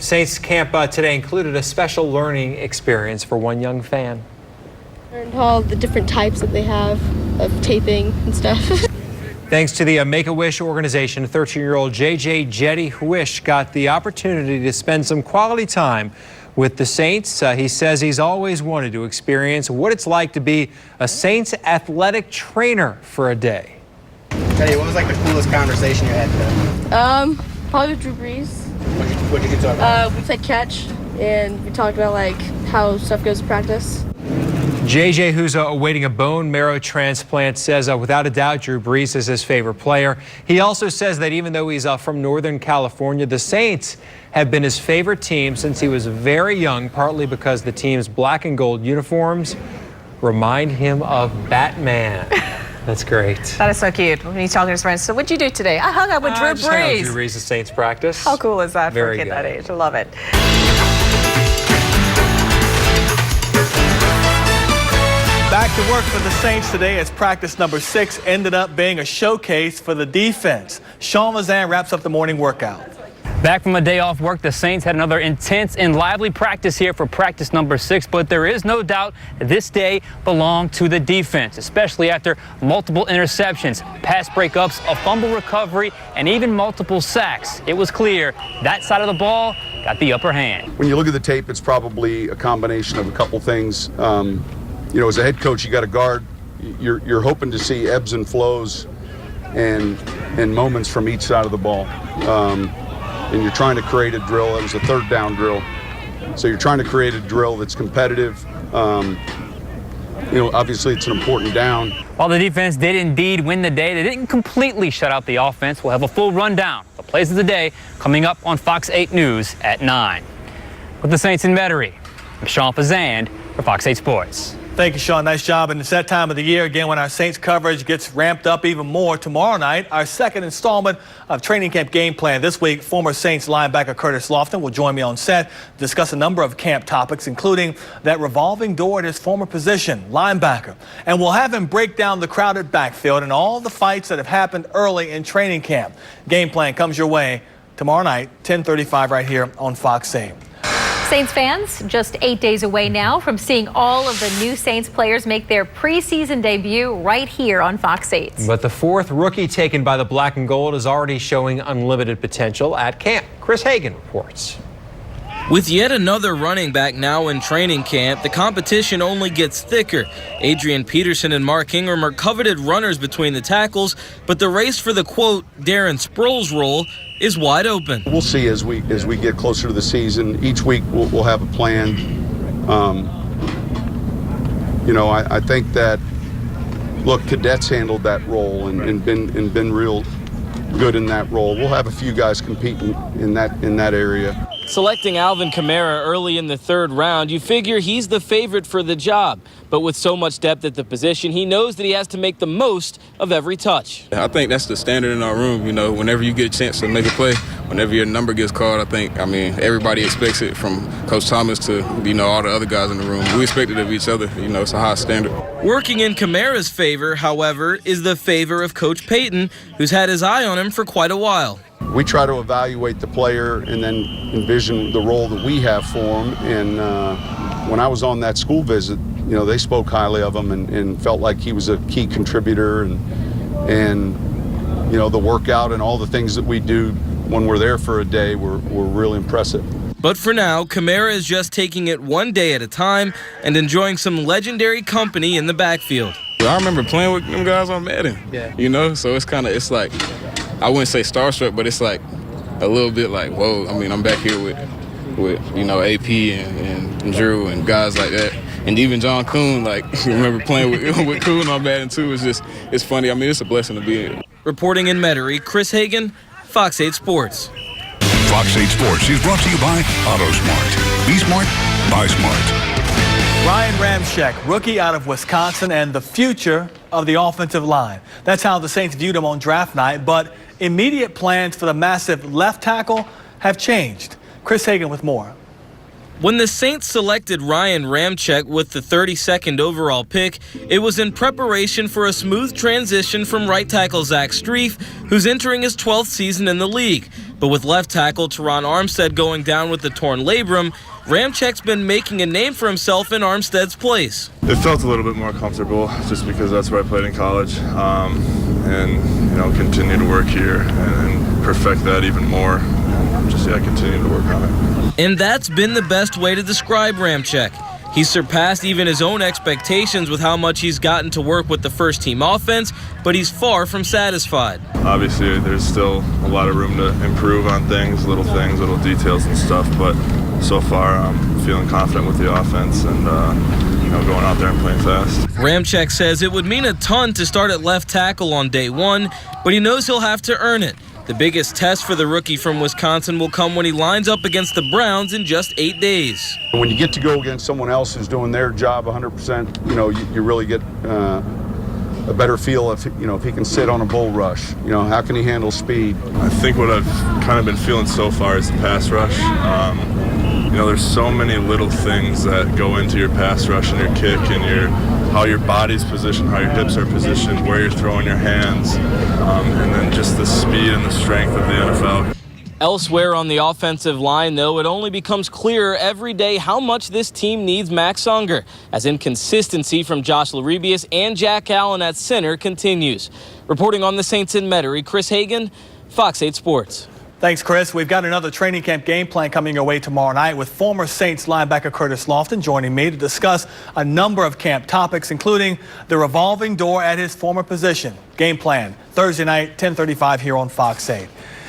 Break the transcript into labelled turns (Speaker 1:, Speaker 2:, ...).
Speaker 1: Saints camp today included a special learning experience for one young fan.
Speaker 2: Learned all the different types that they have of taping and stuff.
Speaker 1: Thanks to the Make-A-Wish organization, 13-year-old JJ Jetty Wish got the opportunity to spend some quality time with the Saints. He says he's always wanted to experience what it's like to be a Saints athletic trainer for a day.
Speaker 3: Teddy, what was like the coolest conversation you had today?
Speaker 2: Probably with Drew Brees.
Speaker 3: What did you talk about?
Speaker 2: We played catch, and we talked about like how stuff goes in practice.
Speaker 1: JJ, who's awaiting a bone marrow transplant, says without a doubt Drew Brees is his favorite player. He also says that even though he's from Northern California, the Saints have been his favorite team since he was very young, partly because the team's black and gold uniforms remind him of Batman. That's great.
Speaker 4: That is so cute. When he's talking to his friends, so what'd you do today? I hung out with Drew Brees.
Speaker 1: Drew Brees' Saints practice.
Speaker 4: How cool is that for a
Speaker 1: Very
Speaker 4: kid
Speaker 1: good.
Speaker 4: that age? I love it.
Speaker 5: Back to work for the Saints today as practice number 6 ended up being a showcase for the defense. Sean Mazan wraps up the morning workout.
Speaker 6: Back from a day off work, the Saints had another intense and lively practice here for practice number 6, but there is no doubt this day belonged to the defense, especially after multiple interceptions, pass breakups, a fumble recovery, and even multiple sacks. It was clear that side of the ball got the upper hand.
Speaker 7: When you look at the tape, it's probably a combination of a couple things. You know, as a head coach, you got to guard. You're hoping to see ebbs and flows and moments from each side of the ball. And you're trying to create a drill. It was a third down drill. So you're trying to create a drill that's competitive. You know, obviously it's an important down.
Speaker 6: While the defense did indeed win the day, they didn't completely shut out the offense. We'll have a full rundown of the plays of the day coming up on Fox 8 News at 9. With the Saints in Metairie, I'm Sean Fazand for Fox 8 Sports.
Speaker 5: Thank you, Sean. Nice job. And it's that time of the year again when our Saints coverage gets ramped up even more. Tomorrow night, our second installment of Training Camp Game Plan. This week, former Saints linebacker Curtis Lofton will join me on set to discuss a number of camp topics, including that revolving door at his former position, linebacker. And we'll have him break down the crowded backfield and all the fights that have happened early in training camp. Game Plan comes your way tomorrow night, 10:35 right here on Fox 8.
Speaker 8: Saints fans just 8 days away now from seeing all of the new Saints players make their preseason debut right here on Fox 8.
Speaker 1: But the fourth rookie taken by the black and gold is already showing unlimited potential at camp. Chris Hagan reports.
Speaker 9: With yet another running back now in training camp, the competition only gets thicker. Adrian Peterson and Mark Ingram are coveted runners between the tackles, but the race for the, quote, Darren Sproles role is wide open.
Speaker 7: We'll see as we get closer to the season. Each week we'll have a plan. You know, I think that, look, cadets handled that role and been real good in that role. We'll have a few guys competing in that area.
Speaker 9: Selecting Alvin Kamara early in the 3rd round, you figure he's the favorite for the job. But with so much depth at the position, he knows that he has to make the most of every touch.
Speaker 10: I think that's the standard in our room. You know, whenever you get a chance to make a play, whenever your number gets called, I mean, everybody expects it from Coach Thomas to, you know, all the other guys in the room. We expect it of each other. You know, it's a high standard.
Speaker 9: Working in Kamara's favor, however, is the favor of Coach Payton, who's had his eye on him for quite a while.
Speaker 7: We try to evaluate the player and then envision the role that we have for him. And when I was on that school visit, you know, they spoke highly of him and felt like he was a key contributor. And you know, the workout and all the things that we do when we're there for a day were really impressive.
Speaker 9: But for now, Kamara is just taking it one day at a time and enjoying some legendary company in the backfield.
Speaker 10: I remember playing with them guys on Madden.
Speaker 9: Yeah.
Speaker 10: You know, so it's like, I wouldn't say starstruck, but it's like a little bit like, whoa, I mean, I'm back here with you know, AP and Drew and guys like that. And even John Kuhn, like, remember playing with Kuhn on Madden too. It's funny. I mean, it's a blessing to be here.
Speaker 9: Reporting in Metairie, Chris Hagan, Fox 8 Sports.
Speaker 11: Fox 8 Sports is brought to you by AutoSmart. Be smart, buy smart.
Speaker 5: Ryan Ramczyk, rookie out of Wisconsin and the future of the offensive line. That's how the Saints viewed him on draft night, but immediate plans for the massive left tackle have changed. Chris Hagan with more.
Speaker 9: When the Saints selected Ryan Ramczyk with the 32nd overall pick, it was in preparation for a smooth transition from right tackle Zach Strief, who's entering his 12th season in the league. But with left tackle Teron Armstead going down with the torn labrum, Ramczyk's been making a name for himself in Armstead's place.
Speaker 12: It felt a little bit more comfortable just because that's where I played in college, and continue to work here and perfect that even more. Continue to work on it.
Speaker 9: And that's been the best way to describe Ramczyk. He's surpassed even his own expectations with how much he's gotten to work with the first team offense, but he's far from satisfied.
Speaker 12: Obviously, there's still a lot of room to improve on things, little details and stuff, but so far I'm feeling confident with the offense and going out there and playing fast.
Speaker 9: Ramczyk says it would mean a ton to start at left tackle on day one, but he knows he'll have to earn it. The biggest test for the rookie from Wisconsin will come when he lines up against the Browns in just 8 days.
Speaker 7: When you get to go against someone else who's doing their job 100%, you really get a better feel if he can sit on a bull rush. How can he handle speed?
Speaker 12: I think what I've kind of been feeling so far is the pass rush. There's so many little things that go into your pass rush and your kick and how your body's positioned, how your hips are positioned, where you're throwing your hands, and then just the speed and the strength of the NFL.
Speaker 9: Elsewhere on the offensive line, though, it only becomes clearer every day how much this team needs Max Unger, as inconsistency from Josh Larebius and Jack Allen at center continues. Reporting on the Saints in Metairie, Chris Hagan, Fox 8 Sports.
Speaker 5: Thanks, Chris. We've got another training camp game plan coming your way tomorrow night with former Saints linebacker Curtis Lofton joining me to discuss a number of camp topics, including the revolving door at his former position. Game plan Thursday night, 10:35 here on Fox 8.